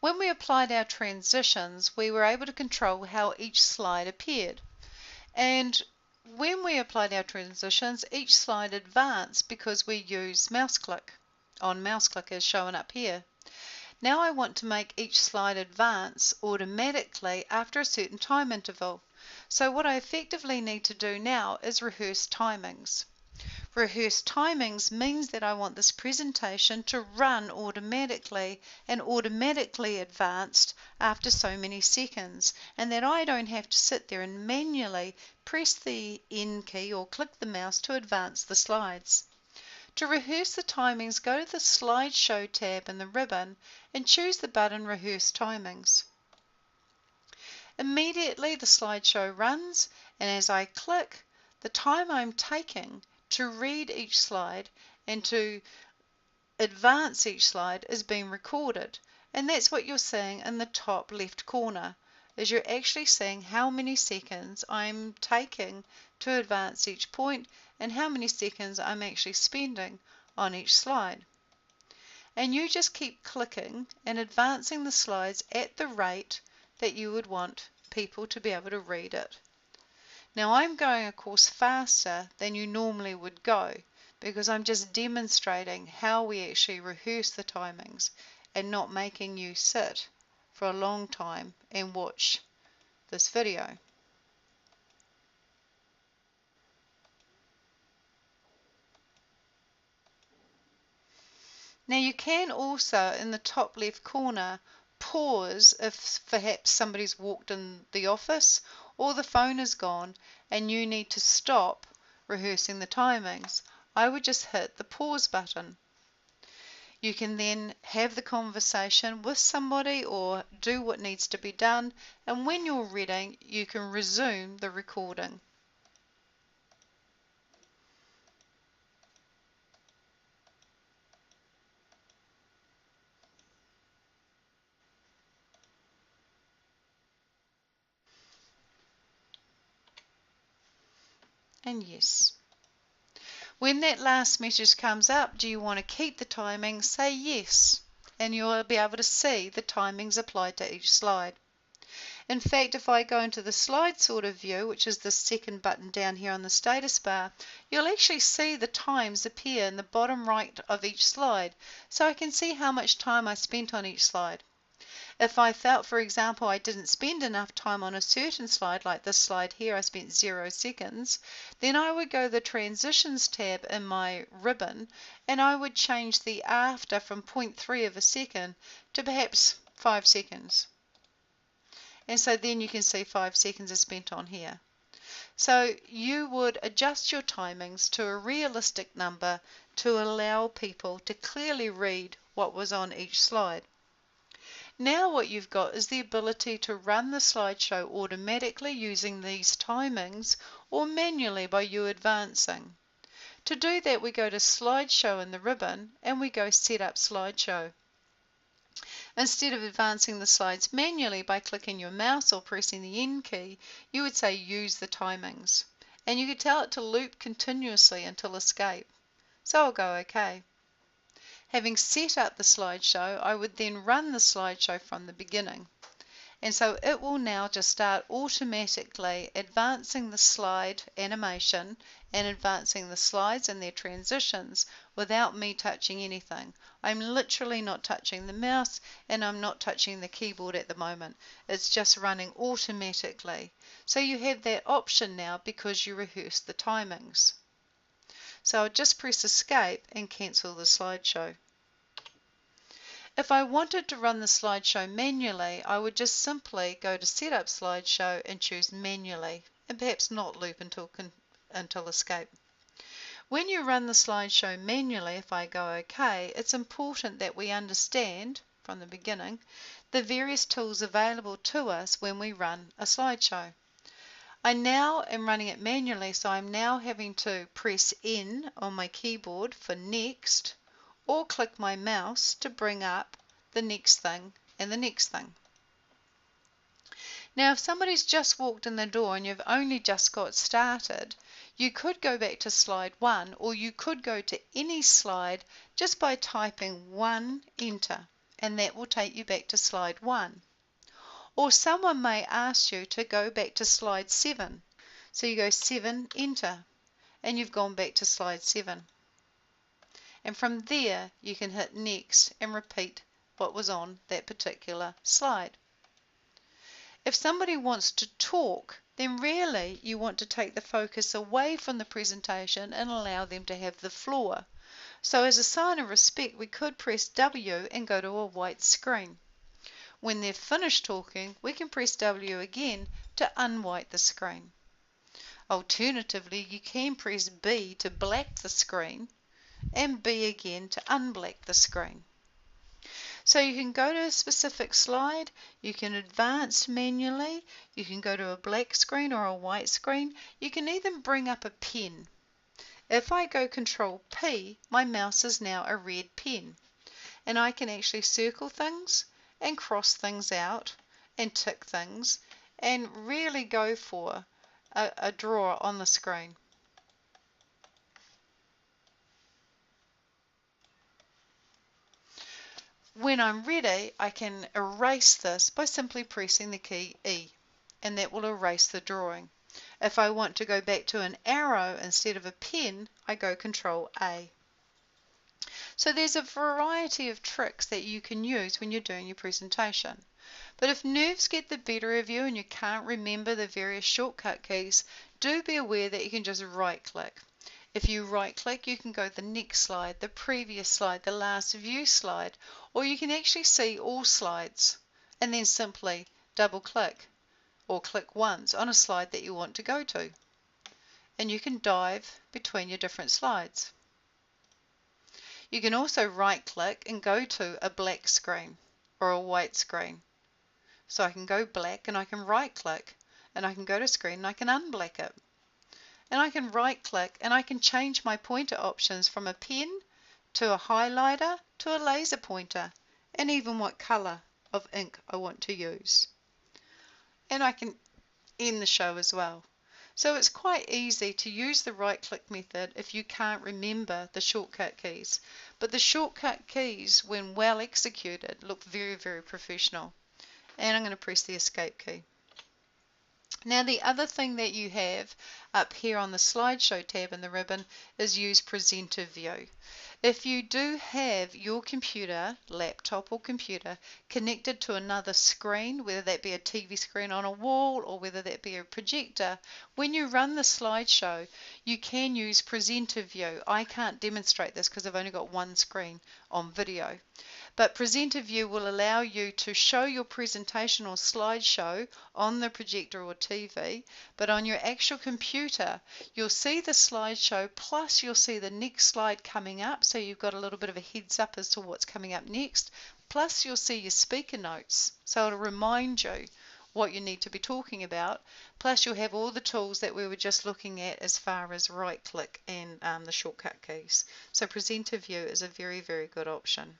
When we applied our transitions, we were able to control how each slide appeared. And when we applied our transitions, each slide advanced because we used mouse click as shown up here. Now I want to make each slide advance automatically after a certain time interval. So what I effectively need to do now is rehearse timings. Rehearse timings means that I want this presentation to run automatically and automatically advanced after so many seconds, and that I don't have to sit there and manually press the N key or click the mouse to advance the slides. To rehearse the timings, go to the Slideshow tab in the ribbon and choose the button Rehearse Timings. Immediately the slideshow runs, and as I click, the time I'm taking to read each slide and to advance each slide is being recorded. And that's what you're seeing in the top left corner, is you're actually seeing how many seconds I'm taking to advance each point and how many seconds I'm actually spending on each slide. And you just keep clicking and advancing the slides at the rate that you would want people to be able to read it. Now I'm going, of course, faster than you normally would go because I'm just demonstrating how we actually rehearse the timings and not making you sit for a long time and watch this video. Now you can also, in the top left corner, pause if perhaps somebody's walked in the office or the phone is gone and you need to stop rehearsing the timings. I would just hit the pause button. You can then have the conversation with somebody or do what needs to be done, and when you're ready, you can resume the recording. And yes. When that last message comes up, do you want to keep the timing? Say yes, and you'll be able to see the timings applied to each slide. In fact, if I go into the slide sorter view, which is the second button down here on the status bar, you'll actually see the times appear in the bottom right of each slide, so I can see how much time I spent on each slide. If I felt, for example, I didn't spend enough time on a certain slide, like this slide here, I spent 0 seconds, then I would go to the Transitions tab in my ribbon and I would change the after from 0.3 of a second to perhaps 5 seconds. And so then you can see 5 seconds is spent on here. So you would adjust your timings to a realistic number to allow people to clearly read what was on each slide. Now what you've got is the ability to run the slideshow automatically using these timings or manually by you advancing. To do that, we go to Slideshow in the ribbon and we go Set Up Slideshow. Instead of advancing the slides manually by clicking your mouse or pressing the N key, you would say Use the timings. And you could tell it to loop continuously until escape. So I'll go OK. Having set up the slideshow, I would then run the slideshow from the beginning. And so it will now just start automatically advancing the slide animation and advancing the slides and their transitions without me touching anything. I'm literally not touching the mouse and I'm not touching the keyboard at the moment. It's just running automatically. So you have that option now because you rehearsed the timings. So I'll just press Escape and cancel the slideshow. If I wanted to run the slideshow manually, I would just simply go to Set Up Slideshow and choose Manually, and perhaps not loop until Escape. When you run the slideshow manually, if I go OK, it's important that we understand from the beginning the various tools available to us when we run a slideshow. I now am running it manually, so I'm now having to press N on my keyboard for Next, or click my mouse to bring up the next thing and the next thing. Now if somebody's just walked in the door and you've only just got started, you could go back to slide 1 or you could go to any slide just by typing 1 enter and that will take you back to slide 1. Or someone may ask you to go back to slide 7. So you go 7, enter, and you've gone back to slide 7. And from there you can hit next and repeat what was on that particular slide. If somebody wants to talk, then really you want to take the focus away from the presentation and allow them to have the floor. So as a sign of respect, we could press W and go to a white screen. When they're finished talking, we can press W again to unwhite the screen. Alternatively, you can press B to black the screen and B again to unblack the screen. So you can go to a specific slide, you can advance manually, you can go to a black screen or a white screen, you can even bring up a pen. If I go Control P, my mouse is now a red pen, and I can actually circle things and cross things out and tick things and really go for a draw on the screen. When I'm ready, I can erase this by simply pressing the key E, and that will erase the drawing. If I want to go back to an arrow instead of a pen, I go Control A. So there's a variety of tricks that you can use when you're doing your presentation. But if nerves get the better of you and you can't remember the various shortcut keys, do be aware that you can just right-click. If you right-click, you can go to the next slide, the previous slide, the last view slide, or you can actually see all slides and then simply double-click or click once on a slide that you want to go to. And you can dive between your different slides. You can also right-click and go to a black screen or a white screen. So I can go black and I can right-click and I can go to screen and I can unblack it. And I can right-click and I can change my pointer options from a pen to a highlighter to a laser pointer, and even what color of ink I want to use. And I can end the show as well. So it's quite easy to use the right-click method if you can't remember the shortcut keys. But the shortcut keys, when well executed, look very, very professional. And I'm going to press the escape key. Now the other thing that you have up here on the slideshow tab in the ribbon is use presenter view. If you do have your computer, laptop or computer, connected to another screen, whether that be a TV screen on a wall or whether that be a projector, when you run the slideshow, you can use presenter view. I can't demonstrate this because I've only got one screen on video. But presenter view will allow you to show your presentation or slideshow on the projector or TV, but on your actual computer, you'll see the slideshow, plus you'll see the next slide coming up, so you've got a little bit of a heads up as to what's coming up next, plus you'll see your speaker notes, so it'll remind you what you need to be talking about, plus you'll have all the tools that we were just looking at as far as right click and the shortcut keys. So presenter view is a very, very good option.